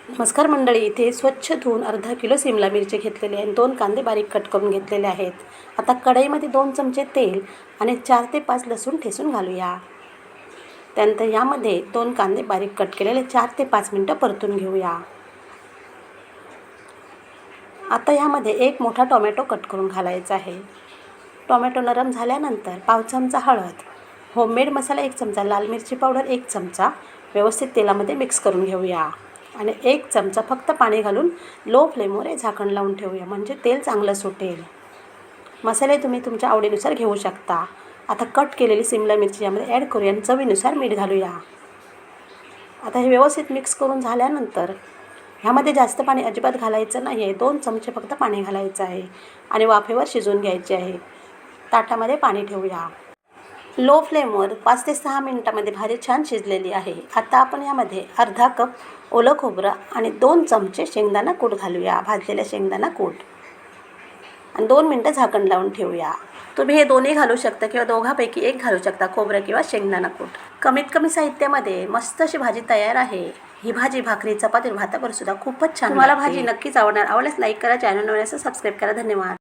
नमस्कार मंडळी, इथे स्वच्छ धुवून अर्धा किलो सिमला मिरची घेतलेली आहे आणि 2 कांदे बारीक कट करून घेतलेले आहेत. आता कढईमध्ये 2 चमचे तेल आणि 4 ते 5 लसूण ठेचून घालूया. त्यानंतर यामध्ये 2 कांदे बारीक कट केलेले 4 ते 5 मिनिटं परतून घेऊया. आता यामध्ये 1 मोठा टोमॅटो कट करून घालायचा आहे. टोमॅटो नरम झाल्यानंतर पाव चमचा हळद, होममेड मसाला 1 चमचा, लाल मिरची पावडर 1 चमचा व्यवस्थित तेलामध्ये मिक्स करून घेऊया. आणि 1 चमचा फक्त पाणी घालून लो फ्लेमवर झाकण लावून ठेवूया, म्हणजे तेल चांगलं सुटेल. मसाले तुम्ही तुमच्या आवडीनुसार घेऊ शकता. आता कट केलेली सिमला मिरची यामध्ये ॲड करूया आणि चवीनुसार मीठ घालूया. आता हे व्यवस्थित मिक्स करून झाल्यानंतर ह्यामध्ये जास्त पाणी अजिबात घालायचं नाही आहे. 2 चमचे फक्त पाणी घालायचं आहे आणि वाफेवर शिजवून घ्यायचे आहे. ताटामध्ये पाणी ठेवूया. लो फ्लेमवर 5 ते 6 मिनिटांमध्ये भाजी छान शिजलेली आहे. आता आपण यामध्ये अर्धा कप ओलं खोबरं आणि 2 चमचे शेंगदाणा कूट घालूया, भाजलेला शेंगदाणा कूट, आणि 2 मिनटं झाकण लावून ठेवूया. तुम्ही हे दोन्ही घालू शकता किंवा दोघांपैकी एक घालू शकता, खोबरं किंवा शेंगदाणा कूट. कमीत कमी साहित्यामध्ये मस्त अशी भाजी तयार आहे. ही भाजी भाकरी, चपाती, भातावर सुद्धा खूपच छान. तुम्हाला भाजी नक्कीच आवडणार. आवडल्यास लाईक करा, चॅनल नवीन असेल सबस्क्राईब करा. धन्यवाद.